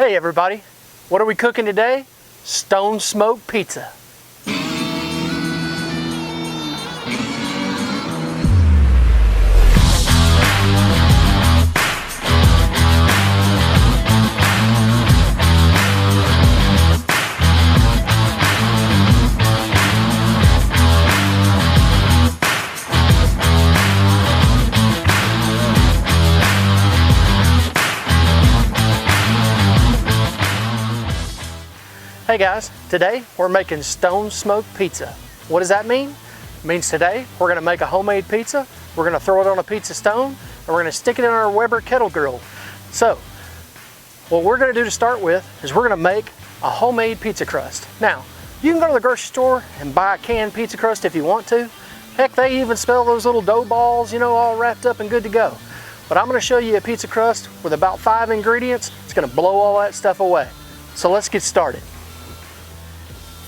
Hey everybody, what are we cooking today? Stone smoked pizza. Hey guys, today we're making stone smoked pizza. What does that mean? It means today we're going to make a homemade pizza, we're going to throw it on a pizza stone, and we're going to stick it in our Weber Kettle grill. So, what we're going to do to start with is we're going to make a homemade pizza crust. Now, you can go to the grocery store and buy a canned pizza crust if you want to. Heck, they even sell those little dough balls, you know, all wrapped up and good to go. But I'm going to show you a pizza crust with about 5 ingredients. It's going to blow all that stuff away. So let's get started.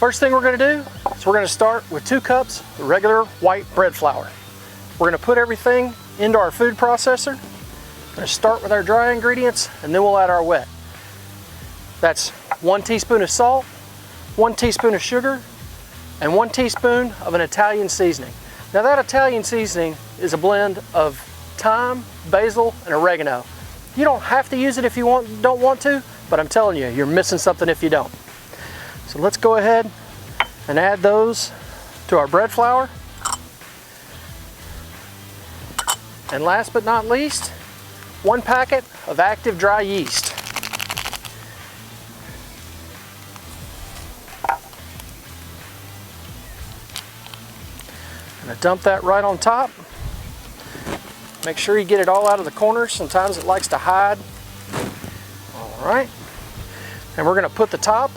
First thing we're going to do is we're going to start with 2 cups of regular white bread flour. We're going to put everything into our food processor. We're going to start with our dry ingredients and then we'll add our wet. That's 1 teaspoon of salt, 1 teaspoon of sugar, and 1 teaspoon of an Italian seasoning. Now that Italian seasoning is a blend of thyme, basil, and oregano. You don't have to use it if you don't want to, but I'm telling you, you're missing something if you don't. So let's go ahead and add those to our bread flour. And last but not least, 1 packet of active dry yeast. I'm going to dump that right on top. Make sure you get it all out of the corners. Sometimes it likes to hide. All right. And we're going to put the top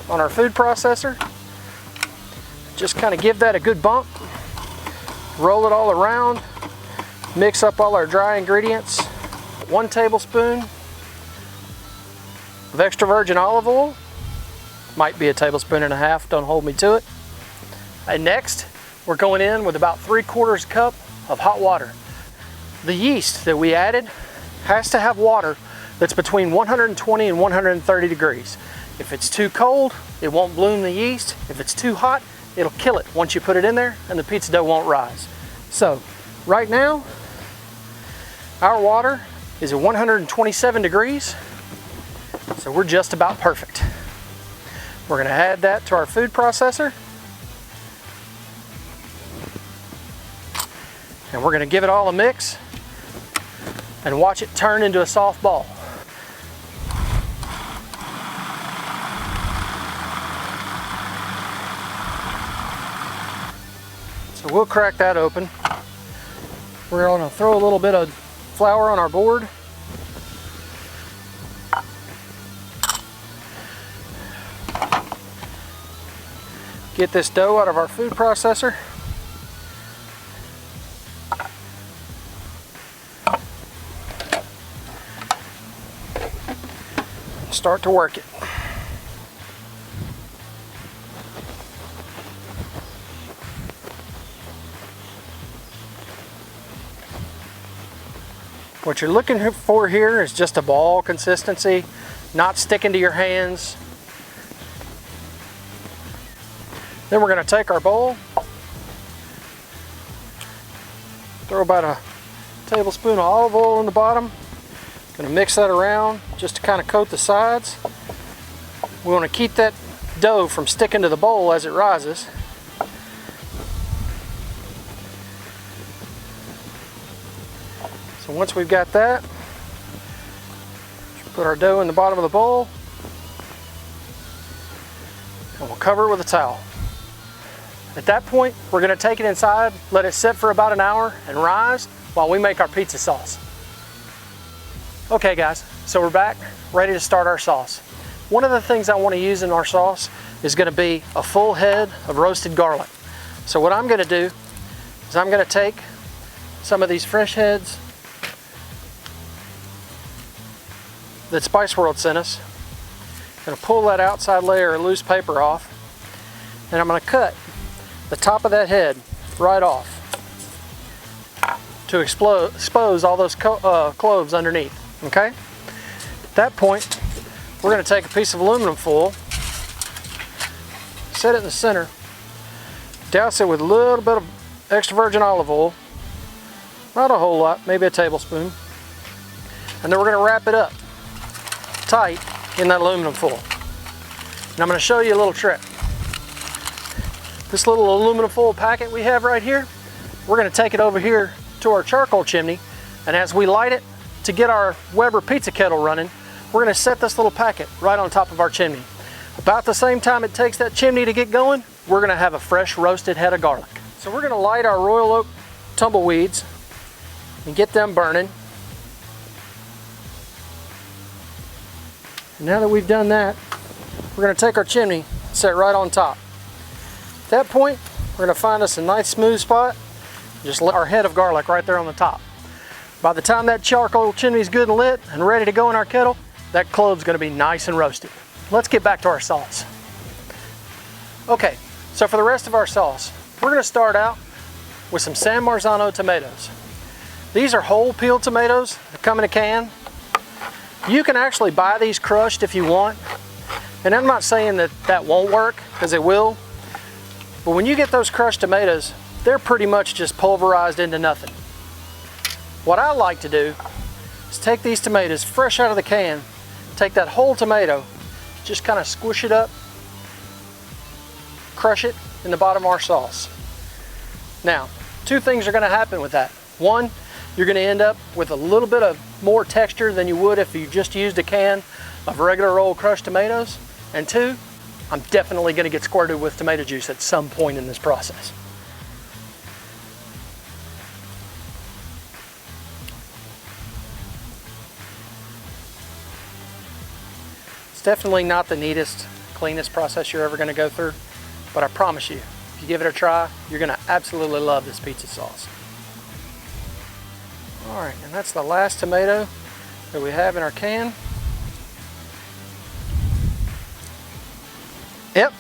on our food processor. Just kind of give that a good bump. Roll it all around. Mix up all our dry ingredients. 1 tablespoon of extra virgin olive oil. Might be a tablespoon and a half, don't hold me to it. And next, we're going in with about 3/4 cup of hot water. The yeast that we added has to have water that's between 120 and 130 degrees. If it's too cold, it won't bloom the yeast. If it's too hot, it'll kill it once you put it in there and the pizza dough won't rise. So, right now, our water is at 127 degrees, so we're just about perfect. We're going to add that to our food processor, and we're going to give it all a mix and watch it turn into a soft ball. So we'll crack that open. We're going to throw a little bit of flour on our board. Get this dough out of our food processor. Start to work it. What you're looking for here is just a ball consistency, not sticking to your hands. Then we're going to take our bowl, throw about a tablespoon of olive oil in the bottom. Going to mix that around just to kind of coat the sides. We want to keep that dough from sticking to the bowl as it rises. So once we've got that, put our dough in the bottom of the bowl and we'll cover it with a towel. At that point, we're going to take it inside, let it sit for about an hour and rise while we make our pizza sauce. Okay guys, so we're back, ready to start our sauce. One of the things I want to use in our sauce is going to be a full head of roasted garlic. So what I'm going to do is I'm going to take some of these fresh heads that Spice World sent us. I'm going to pull that outside layer of loose paper off, and I'm going to cut the top of that head right off to expose all those cloves underneath. Okay? At that point, we're going to take a piece of aluminum foil, set it in the center, douse it with a little bit of extra virgin olive oil, not a whole lot, maybe a tablespoon, and then we're going to wrap it up tight in that aluminum foil. And I'm going to show you a little trick. This little aluminum foil packet we have right here, we're going to take it over here to our charcoal chimney, and as we light it to get our Weber pizza kettle running, we're going to set this little packet right on top of our chimney. About the same time it takes that chimney to get going, we're going to have a fresh roasted head of garlic. So we're going to light our Royal Oak tumbleweeds and get them burning. And now that we've done that, we're going to take our chimney and set it right on top. At that point, we're going to find us a nice smooth spot, just let our head of garlic right there on the top. By the time that charcoal chimney is good and lit and ready to go in our kettle, that clove's going to be nice and roasted. Let's get back to our sauce. Okay, so for the rest of our sauce, we're going to start out with some San Marzano tomatoes. These are whole peeled tomatoes that come in a can. You can actually buy these crushed if you want. And I'm not saying that that won't work, because it will. But when you get those crushed tomatoes, they're pretty much just pulverized into nothing. What I like to do is take these tomatoes fresh out of the can, take that whole tomato, just kind of squish it up, crush it in the bottom of our sauce. Now, two things are going to happen with that. One, you're going to end up with a little bit of more texture than you would if you just used a can of regular old crushed tomatoes. And two, I'm definitely going to get squirted with tomato juice at some point in this process. It's definitely not the neatest, cleanest process you're ever going to go through, but I promise you, if you give it a try, you're going to absolutely love this pizza sauce. All right, and that's the last tomato that we have in our can. Yep,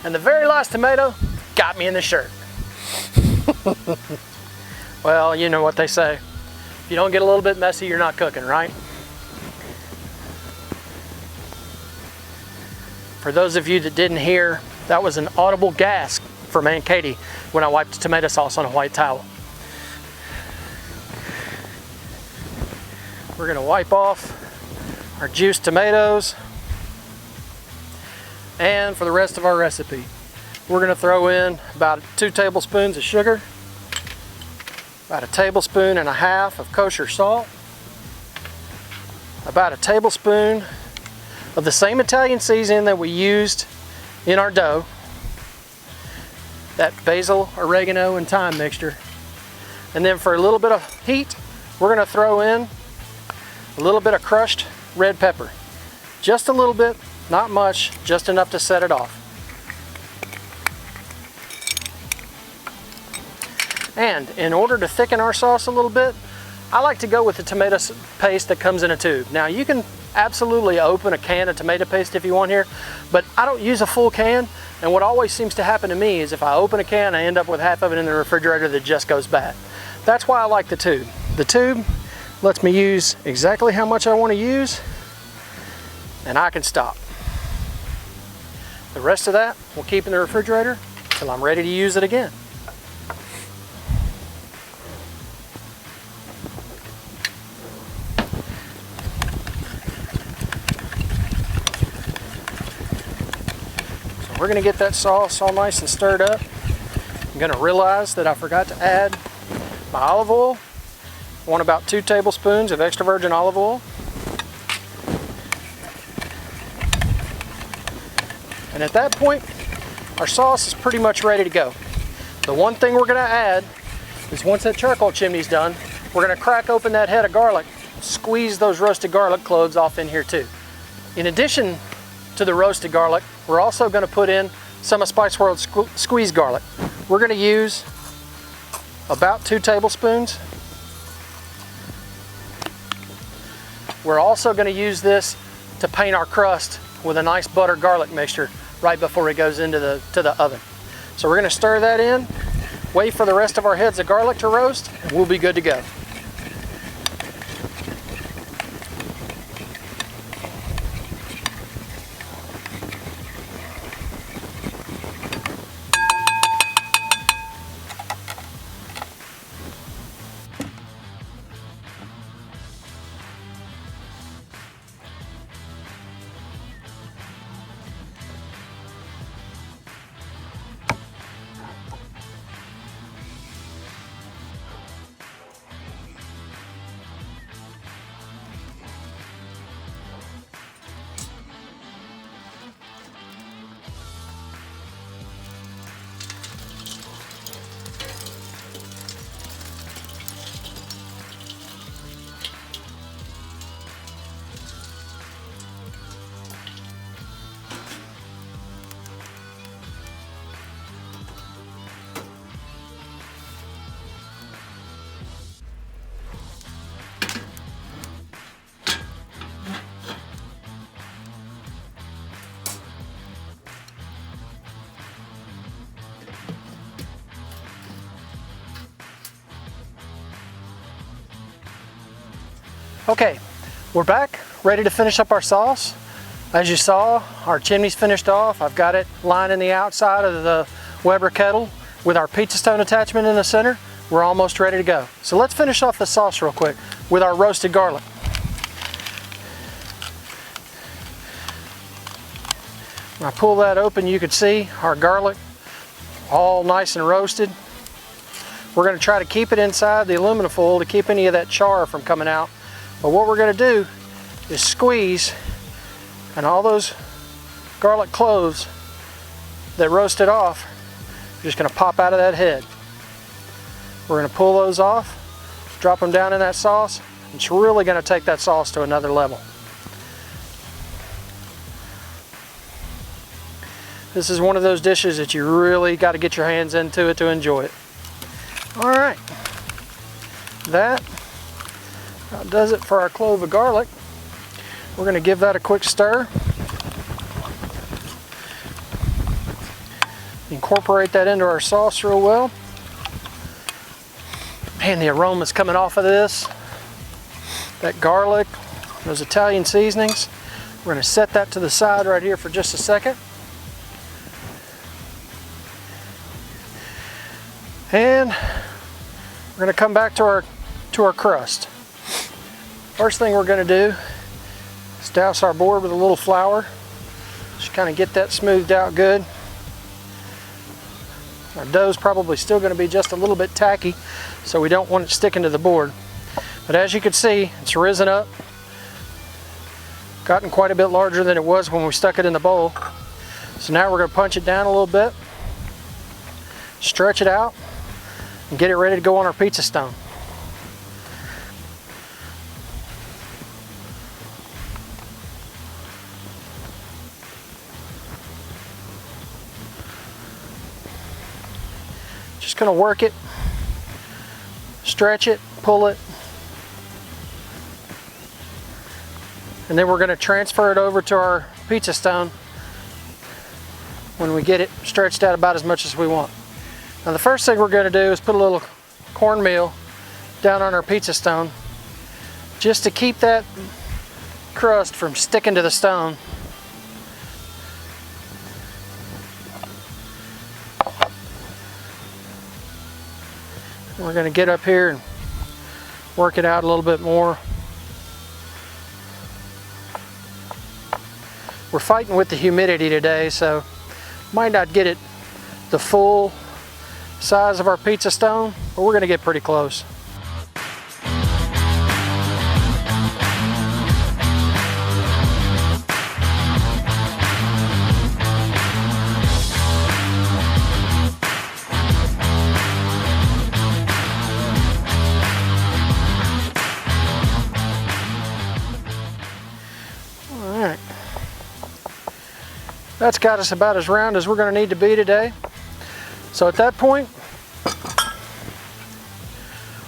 and the very last tomato got me in the shirt. Well, you know what they say. If you don't get a little bit messy, you're not cooking, right? For those of you that didn't hear, that was an audible gasp from Aunt Katie when I wiped the tomato sauce on a white towel. We're gonna wipe off our juiced tomatoes. And for the rest of our recipe, we're going to throw in about 2 tablespoons of sugar, about 1.5 tablespoons of kosher salt, about 1 tablespoon of the same Italian seasoning that we used in our dough, that basil, oregano, and thyme mixture. And then for a little bit of heat, we're going to throw in a little bit of crushed red pepper. Just a little bit. Not much, just enough to set it off. And in order to thicken our sauce a little bit, I like to go with the tomato paste that comes in a tube. Now you can absolutely open a can of tomato paste if you want here, but I don't use a full can, and what always seems to happen to me is if I open a can, I end up with half of it in the refrigerator that just goes bad. That's why I like the tube. The tube lets me use exactly how much I want to use, and I can stop. The rest of that we'll keep in the refrigerator until I'm ready to use it again. So we're going to get that sauce all nice and stirred up. I'm going to realize that I forgot to add my olive oil. I want about 2 tablespoons of extra virgin olive oil. And at that point, our sauce is pretty much ready to go. The one thing we're going to add is once that charcoal chimney's done, we're going to crack open that head of garlic, squeeze those roasted garlic cloves off in here too. In addition to the roasted garlic, we're also going to put in some of Spice World's squeezed garlic. We're going to use about 2 tablespoons. We're also going to use this to paint our crust with a nice butter garlic mixture right before it goes into the oven. So we're going to stir that in, wait for the rest of our heads of garlic to roast, and we'll be good to go. Okay, we're back, ready to finish up our sauce. As you saw, our chimney's finished off. I've got it lining the outside of the Weber kettle with our pizza stone attachment in the center. We're almost ready to go. So let's finish off the sauce real quick with our roasted garlic. When I pull that open, you can see our garlic all nice and roasted. We're going to try to keep it inside the aluminum foil to keep any of that char from coming out. But what we're going to do is squeeze, and all those garlic cloves that roasted off are just going to pop out of that head. We're going to pull those off, drop them down in that sauce. It's really going to take that sauce to another level. This is one of those dishes that you really got to get your hands into it to enjoy it. All right, that does it for our clove of garlic. We're going to give that a quick stir. Incorporate that into our sauce real well. Man, the aroma's coming off of this. That garlic, those Italian seasonings. We're going to set that to the side right here for just a second. And we're going to come back to our crust. First thing we're going to do is douse our board with a little flour. Just kind of get that smoothed out good. Our dough's probably still going to be just a little bit tacky, so we don't want it sticking to the board. But as you can see, it's risen up, gotten quite a bit larger than it was when we stuck it in the bowl. So now we're going to punch it down a little bit, stretch it out, and get it ready to go on our pizza stone. Just going to work it, stretch it, pull it, and then we're going to transfer it over to our pizza stone when we get it stretched out about as much as we want. Now the first thing we're going to do is put a little cornmeal down on our pizza stone just to keep that crust from sticking to the stone. We're going to get up here and work it out a little bit more. We're fighting with the humidity today, so might not get it the full size of our pizza stone, but we're going to get pretty close. All right. That's got us about as round as we're going to need to be today. So at that point,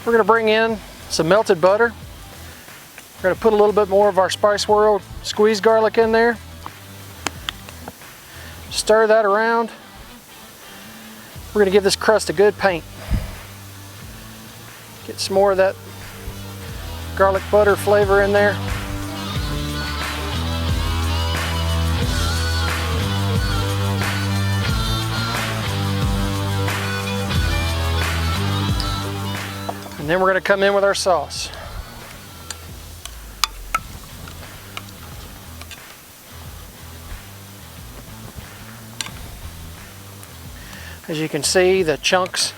we're going to bring in some melted butter. We're going to put a little bit more of our Spice World squeezed garlic in there. Stir that around. We're going to give this crust a good paint. Get some more of that garlic butter flavor in there. And then we're going to come in with our sauce. As you can see, the chunks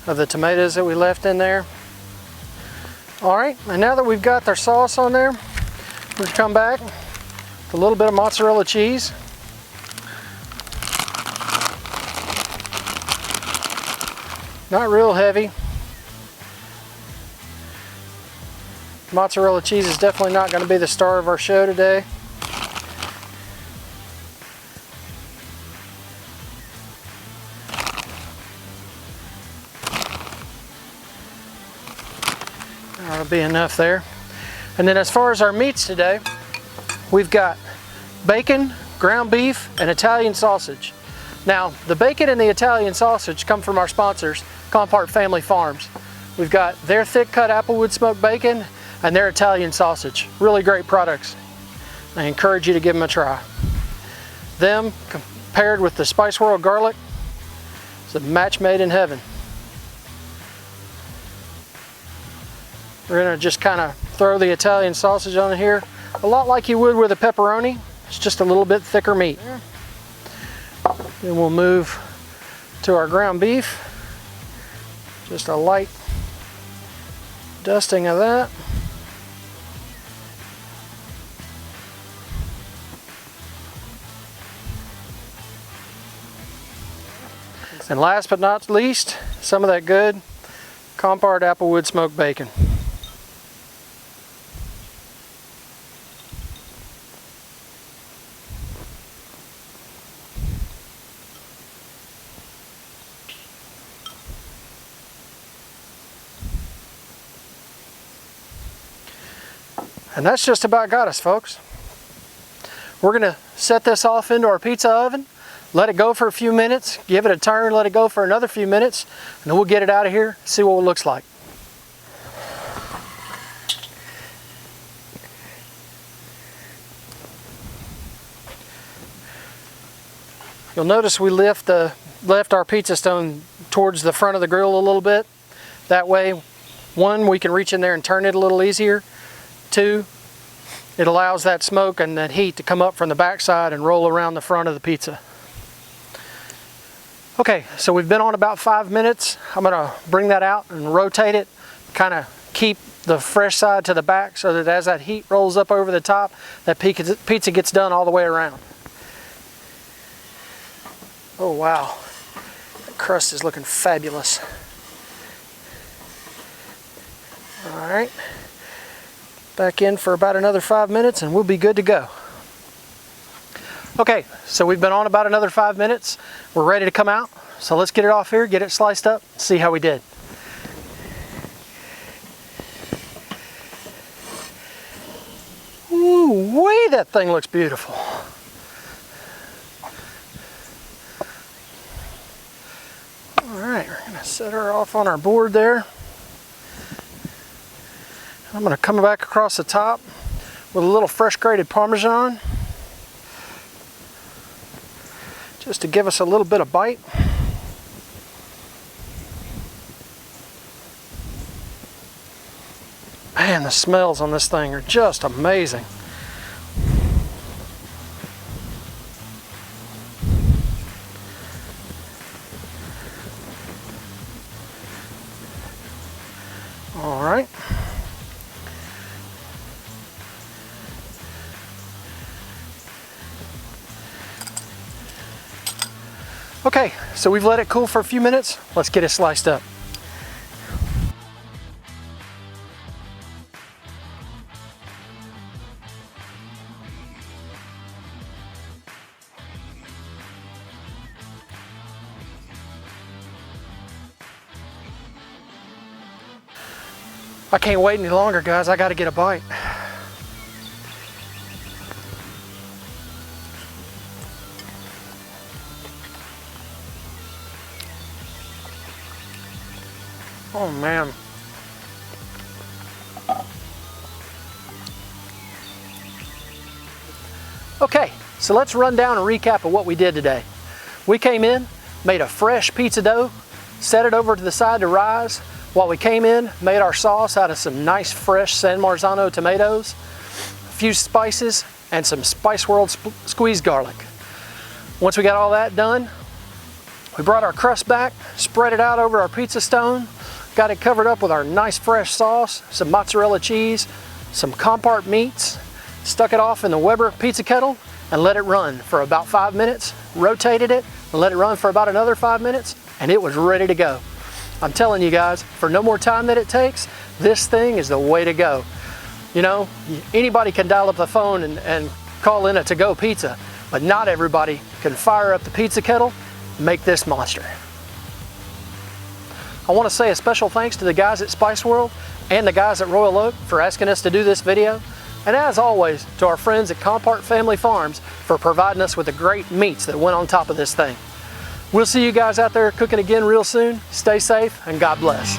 of the tomatoes that we left in there. All right, and now that we've got our sauce on there, we're going to come back with a little bit of mozzarella cheese. Not real heavy. Mozzarella cheese is definitely not going to be the star of our show today. That'll be enough there. And then as far as our meats today, we've got bacon, ground beef, and Italian sausage. Now, the bacon and the Italian sausage come from our sponsors, Compart Family Farms. We've got their thick cut applewood smoked bacon and their Italian sausage. Really great products. I encourage you to give them a try. Them paired with the Spice World garlic, it's a match made in heaven. We're gonna just kind of throw the Italian sausage on here, a lot like you would with a pepperoni. It's just a little bit thicker meat. Then we'll move to our ground beef. Just a light dusting of that. And last but not least, some of that good Compart applewood smoked bacon. And that's just about got us, folks. We're gonna set this off into our pizza oven, let it go for a few minutes, give it a turn, let it go for another few minutes, and then we'll get it out of here, see what it looks like. You'll notice we left our pizza stone towards the front of the grill a little bit. That way, one, we can reach in there and turn it a little easier. Two, it allows that smoke and that heat to come up from the backside and roll around the front of the pizza. Okay, so we've been on about 5 minutes. I'm gonna bring that out and rotate it, kind of keep the fresh side to the back so that as that heat rolls up over the top, that pizza gets done all the way around. Oh wow, the crust is looking fabulous. All right. Back in for about another 5 minutes and we'll be good to go. Okay, so we've been on about another 5 minutes. We're ready to come out. So let's get it off here, get it sliced up, see how we did. Ooh, wee, that thing looks beautiful. All right, we're gonna set her off on our board there. I'm going to come back across the top with a little fresh grated Parmesan, just to give us a little bit of bite. Man, the smells on this thing are just amazing. All right. Okay, so we've let it cool for a few minutes. Let's get it sliced up. I can't wait any longer, guys. I gotta get a bite. Oh man. Okay, so let's run down a recap of what we did today. We came in, made a fresh pizza dough, set it over to the side to rise. While we came in, made our sauce out of some nice fresh San Marzano tomatoes, a few spices, and some Spice World squeezed garlic. Once we got all that done, we brought our crust back, spread it out over our pizza stone, got it covered up with our nice fresh sauce, some mozzarella cheese, some Compart meats, stuck it off in the Weber pizza kettle and let it run for about 5 minutes, rotated it and let it run for about another 5 minutes, and it was ready to go. I'm telling you guys, for no more time that it takes, this thing is the way to go. You know, anybody can dial up the phone and call in a to-go pizza, but not everybody can fire up the pizza kettle and make this monster. I want to say a special thanks to the guys at Spice World and the guys at Royal Oak for asking us to do this video. And as always, to our friends at Compart Family Farms for providing us with the great meats that went on top of this thing. We'll see you guys out there cooking again real soon. Stay safe and God bless.